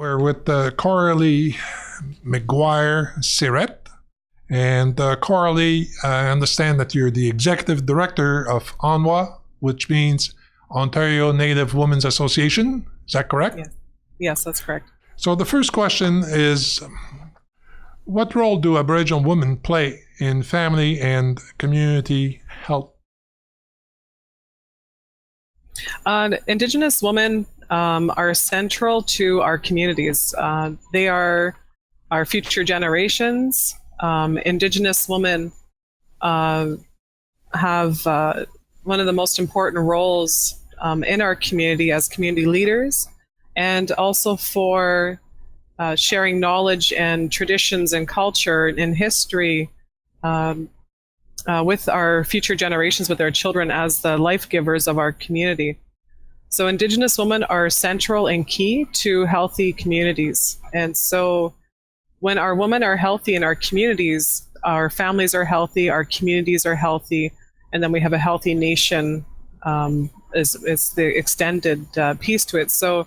We're with Coralie McGuire Siret. And Coralie, I understand that you're the executive director of ONWA, which means Ontario Native Women's Association. Is that correct? Yes, that's correct. So the first question is, what role do Aboriginal women play in family and community health? Indigenous women are central to our communities. They are our future generations. Indigenous women have one of the most important roles in our community as community leaders, and also for sharing knowledge and traditions and culture and history with our future generations, with our children as the life givers of our community. So Indigenous women are central and key to healthy communities. And so when our women are healthy in our communities, our families are healthy, our communities are healthy, and then we have a healthy nation is the extended piece to it. So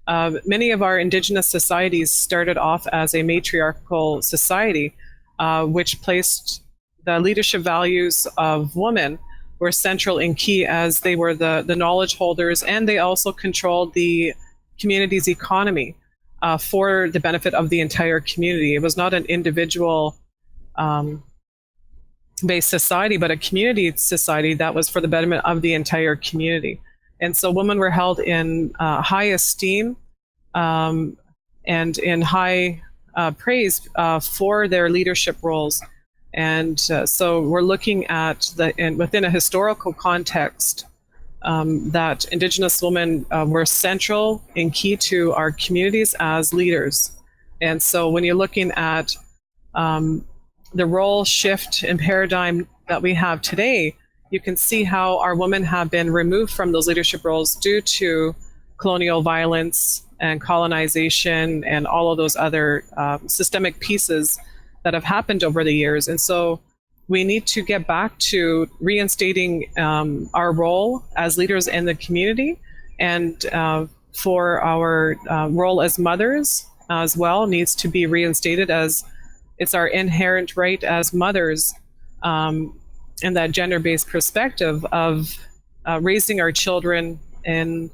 many of our Indigenous societies started off as a matriarchal society, which placed the leadership values of women were central and key, as they were the knowledge holders, and they also controlled the community's economy for the benefit of the entire community. It was not an individual based society, but a community society that was for the betterment of the entire community. And so women were held in high esteem and in high praise for their leadership roles. And so we're looking at within a historical context, that Indigenous women were central and key to our communities as leaders. And so when you're looking at the role shift and paradigm that we have today, you can see how our women have been removed from those leadership roles due to colonial violence and colonization and all of those other systemic pieces that have happened over the years. And so we need to get back to reinstating our role as leaders in the community, and for our role as mothers as well needs to be reinstated, as it's our inherent right as mothers in that gender-based perspective of raising our children and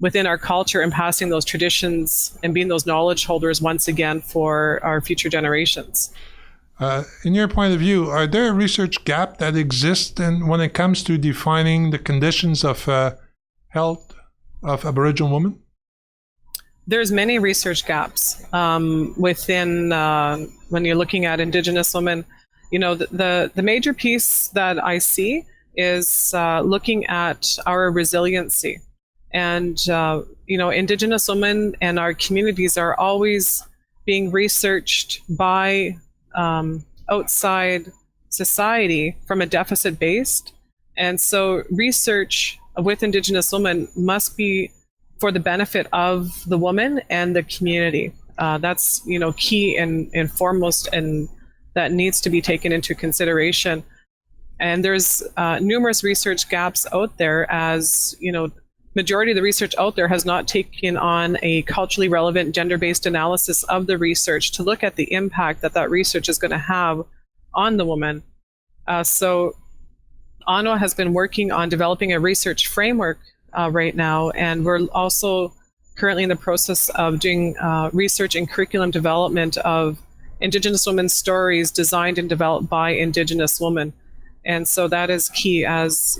within our culture and passing those traditions and being those knowledge holders once again for our future generations. In your point of view, are there a research gap that exists when it comes to defining the conditions of health of Aboriginal women? There's many research gaps within when you're looking at Indigenous women. You know, the major piece that I see is looking at our resiliency. And, Indigenous women and our communities are always being researched by outside society from a deficit based. And so research with Indigenous women must be for the benefit of the woman and the community. That's, key and foremost, and that needs to be taken into consideration. And there's numerous research gaps out there, as, majority of the research out there has not taken on a culturally relevant gender-based analysis of the research to look at the impact that research is going to have on the woman. So ONWA has been working on developing a research framework right now, and we're also currently in the process of doing research and curriculum development of Indigenous women's stories designed and developed by Indigenous women. And so that is key, as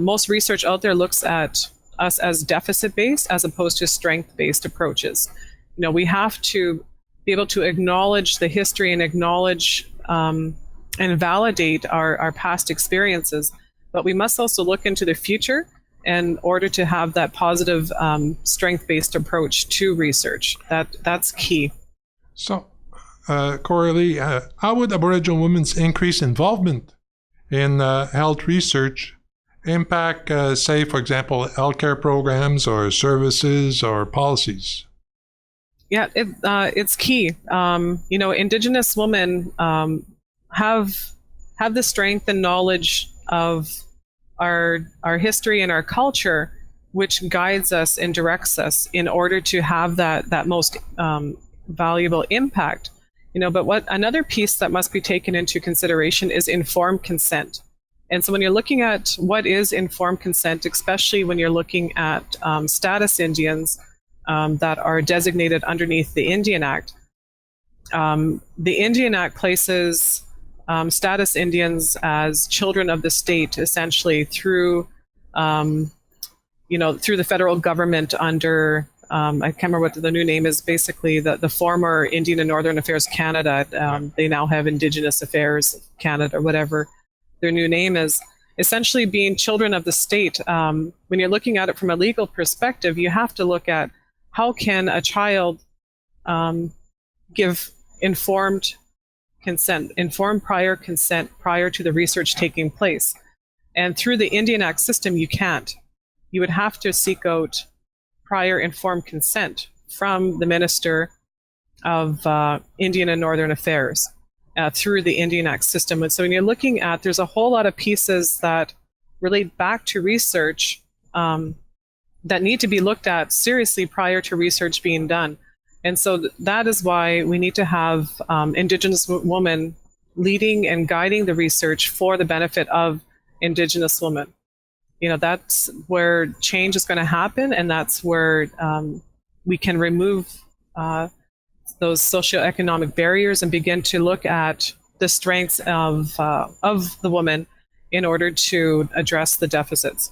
most research out there looks at us as deficit-based as opposed to strength-based approaches. We have to be able to acknowledge the history and acknowledge and validate our past experiences, but we must also look into the future in order to have that positive strength-based approach to research. That's key. So, Coralie, how would Aboriginal women's increased involvement in health research impact, say, for example, healthcare programs or services or policies? Yeah, it's key. Indigenous women have the strength and knowledge of our history and our culture, which guides us and directs us in order to have that most valuable impact. But what another piece that must be taken into consideration is informed consent. And so when you're looking at what is informed consent, especially when you're looking at status Indians that are designated underneath the Indian Act, the Indian Act places status Indians as children of the state, essentially through the federal government under, I can't remember what the new name is, basically the former Indian and Northern Affairs Canada. They now have Indigenous Affairs Canada, or whatever their new name is, essentially being children of the state. When you're looking at it from a legal perspective, you have to look at how can a child give informed prior consent prior to the research taking place. And through the Indian Act system, you can't. You would have to seek out prior informed consent from the Minister of Indian and Northern Affairs through the Indian Act system. And so when you're looking at, there's a whole lot of pieces that relate back to research that need to be looked at seriously prior to research being done. And so that is why we need to have Indigenous women leading and guiding the research for the benefit of Indigenous women. That's where change is going to happen, and that's where we can remove those socioeconomic barriers and begin to look at the strengths of the woman in order to address the deficits.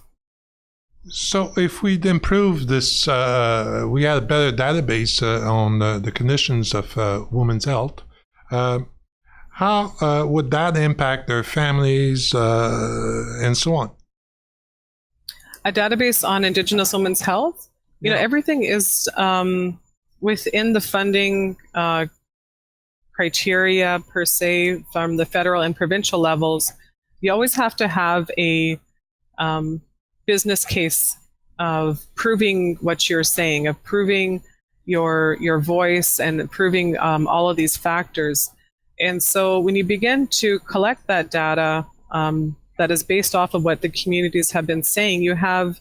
So if we'd improve this, we had a better database on the conditions of women's health, how would that impact their families and so on? A database on Indigenous women's health? Everything is within the funding criteria, per se, from the federal and provincial levels. You always have to have a business case of proving what you're saying, of proving your voice and proving all of these factors. And so when you begin to collect that data that is based off of what the communities have been saying, you have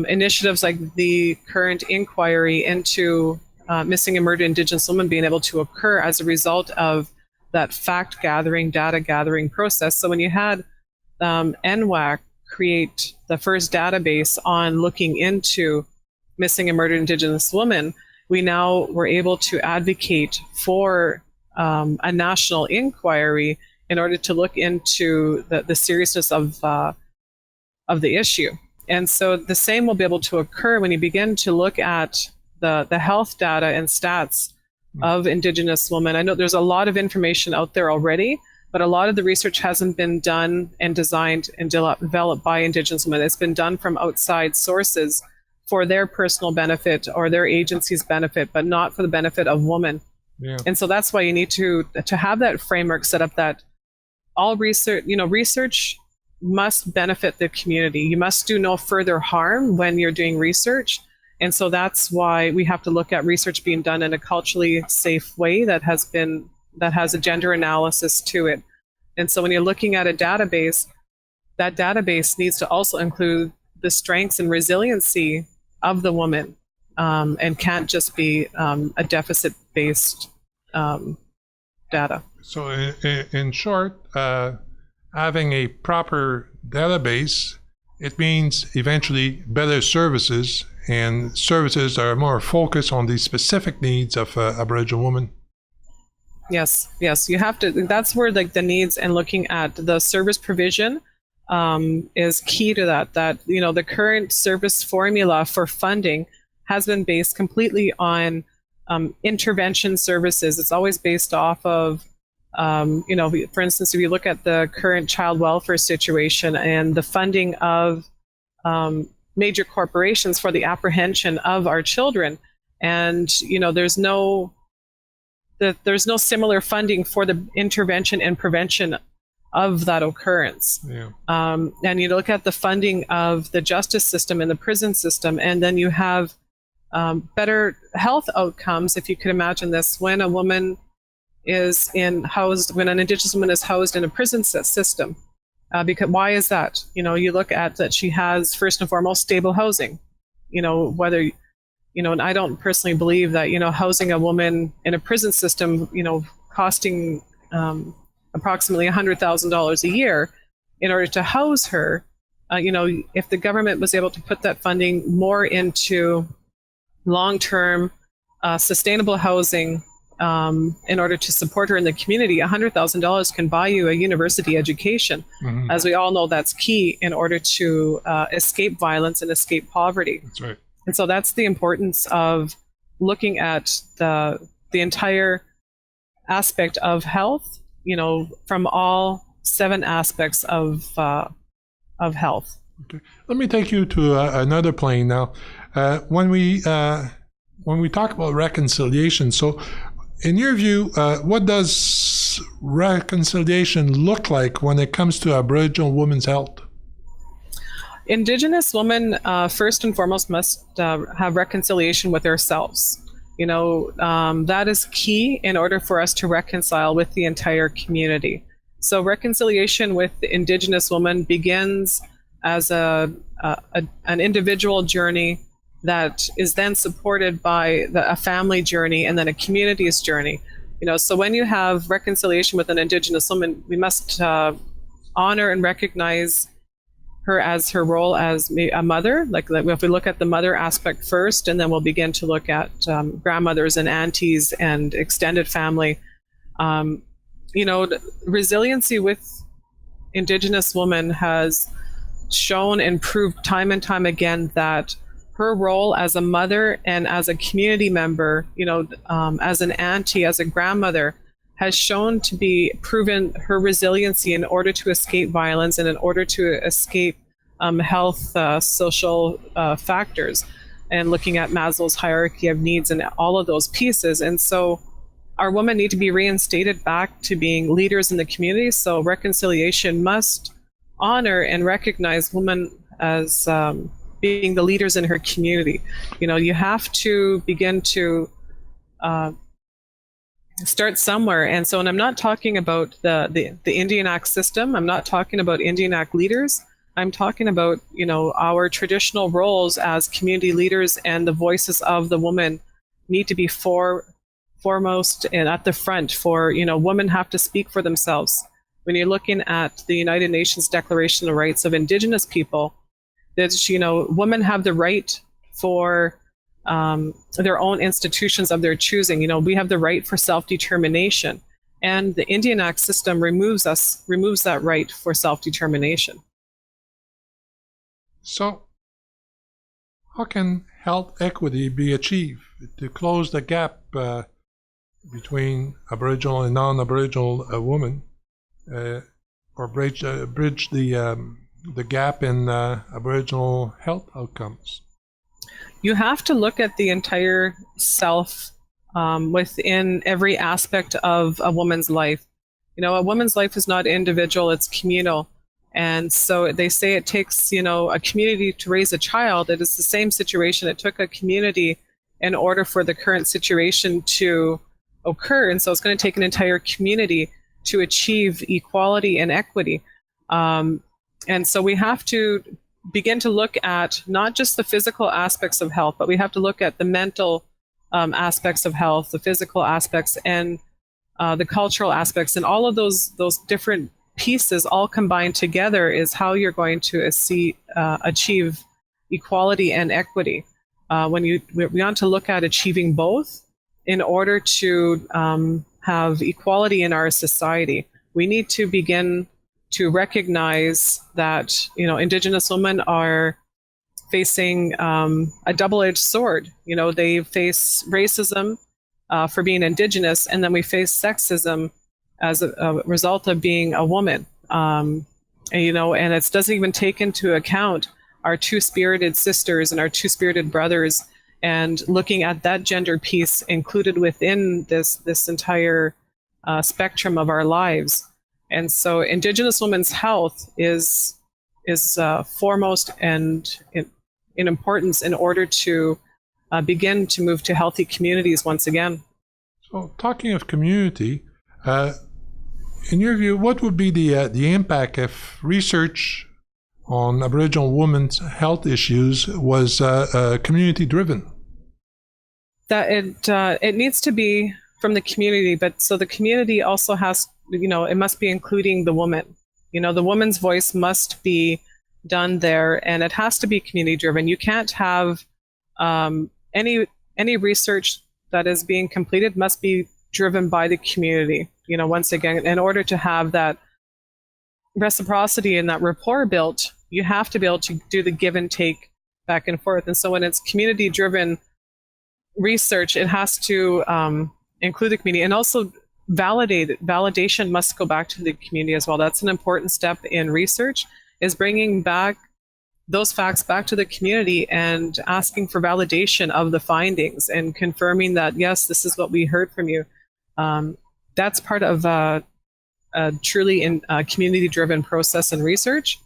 initiatives like the current inquiry into missing and murdered Indigenous women being able to occur as a result of that fact gathering, data gathering process. So when you had NWAC create the first database on looking into missing and murdered Indigenous women, we now were able to advocate for a national inquiry in order to look into the seriousness of the issue. And so the same will be able to occur when you begin to look at the health data and stats of Indigenous women. I know there's a lot of information out there already, but a lot of the research hasn't been done and designed and developed by Indigenous women. It's been done from outside sources for their personal benefit or their agency's benefit, but not for the benefit of women. Yeah. And so that's why you need to have that framework set up, that all research must benefit the community. You must do no further harm when you're doing research. And so that's why we have to look at research being done in a culturally safe way that has a gender analysis to it. And so when you're looking at a database, that database needs to also include the strengths and resiliency of the woman, and can't just be a deficit-based data. So in short, having a proper database, it means eventually better services, and services are more focused on the specific needs of Aboriginal women. Yes, you have to. That's where the needs and looking at the service provision is key to that. That the current service formula for funding has been based completely on intervention services. It's always based off of for instance, if you look at the current child welfare situation and the funding of major corporations for the apprehension of our children, and there's no similar funding for the intervention and prevention of that occurrence. Yeah. And you look at the funding of the justice system and the prison system, and then you have better health outcomes. If you could imagine this, when an Indigenous woman is housed in a prison system, Because why is that? You look at that she has first and foremost stable housing. Whether and I don't personally believe that housing a woman in a prison system, costing approximately $100,000 a year in order to house her. If the government was able to put that funding more into long-term sustainable housing in order to support her in the community, $100,000 can buy you a university education. Mm-hmm. As we all know, that's key in order to escape violence and escape poverty. That's right. And so that's the importance of looking at the entire aspect of health, from all 7 aspects of health. Okay. Let me take you to another plane now. When we talk about reconciliation, so in your view, what does reconciliation look like when it comes to Aboriginal women's health? Indigenous women, first and foremost, must have reconciliation with ourselves. That is key in order for us to reconcile with the entire community. So reconciliation with the Indigenous woman begins as an individual journey that is then supported by a family journey and then a community's journey. So when you have reconciliation with an Indigenous woman, we must honor and recognize her as her role as a mother. Like if we look at the mother aspect first, and then we'll begin to look at grandmothers and aunties and extended family. Resiliency with Indigenous women has shown and proved time and time again that her role as a mother and as a community member, as an auntie, as a grandmother, has shown to be proven her resiliency in order to escape violence and in order to escape health, social factors, and looking at Maslow's hierarchy of needs and all of those pieces. And so our women need to be reinstated back to being leaders in the community. So reconciliation must honor and recognize women as being the leaders in her community. You have to begin to start somewhere. And so, and I'm not talking about the Indian Act system. I'm not talking about Indian Act leaders. I'm talking about, our traditional roles as community leaders, and the voices of the woman need to be foremost and at the front. For, women have to speak for themselves. When you're looking at the United Nations Declaration of Rights of Indigenous People, that, women have the right for their own institutions of their choosing. We have the right for self-determination, and the Indian Act system removes that right for self-determination. So, how can health equity be achieved to close the gap between Aboriginal and non-Aboriginal women, or bridge the gap in Aboriginal health outcomes? You have to look at the entire self within every aspect of a woman's life. A woman's life is not individual, it's communal. And so they say it takes, a community to raise a child. It is the same situation. It took a community in order for the current situation to occur. And so it's going to take an entire community to achieve equality and equity. And so we have to begin to look at not just the physical aspects of health, but we have to look at the mental aspects of health, the physical aspects, and the cultural aspects, and all of those different pieces all combined together is how you're going to achieve equality and equity. We want to look at achieving both in order to have equality in our society. We need to begin to recognize that Indigenous women are facing a double-edged sword. They face racism for being Indigenous, and then we face sexism as a result of being a woman. And it doesn't even take into account our two-spirited sisters and our two-spirited brothers, and looking at that gender piece included within this entire spectrum of our lives. And so Indigenous women's health is foremost and in importance in order to begin to move to healthy communities once again. So talking of community, in your view, what would be the impact if research on Aboriginal women's health issues was community driven? That it needs to be from the community, but so the community also has, it must be including the woman. The woman's voice must be done there, and it has to be community driven. You can't have any research that is being completed must be driven by the community. Once again, in order to have that reciprocity and that rapport built, you have to be able to do the give and take back and forth. And so when it's community driven research, it has to include the community, and also validation must go back to the community as well. That's an important step in research, is bringing back those facts back to the community and asking for validation of the findings and confirming that, yes, this is what we heard from you. That's part of a truly community-driven process and research.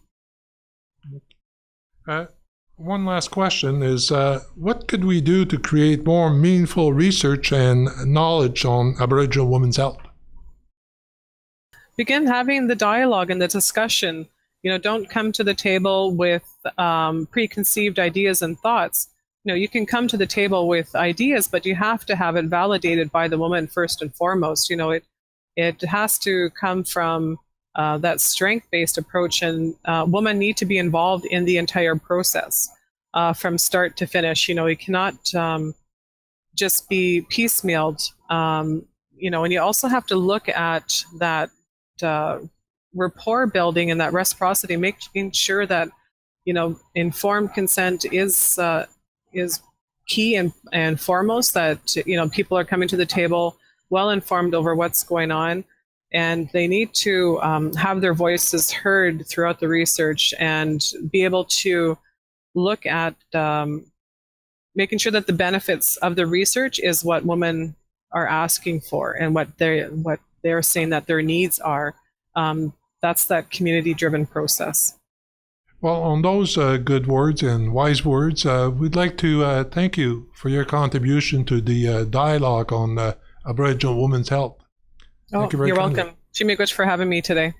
One last question is, what could we do to create more meaningful research and knowledge on Aboriginal women's health? Begin having the dialogue and the discussion. Don't come to the table with preconceived ideas and thoughts. You can come to the table with ideas, but you have to have it validated by the woman first and foremost. It has to come from that strength-based approach, and women need to be involved in the entire process from start to finish. You cannot just be piecemealed. And you also have to look at that rapport building and that reciprocity, making sure that informed consent is key and foremost, that people are coming to the table well informed over what's going on, and they need to have their voices heard throughout the research and be able to look at making sure that the benefits of the research is what women are asking for and what they're saying that their needs are. That's that community-driven process. Well, on those good words and wise words, we'd like to thank you for your contribution to the dialogue on Aboriginal women's health. You're welcome. Miigwech for having me today.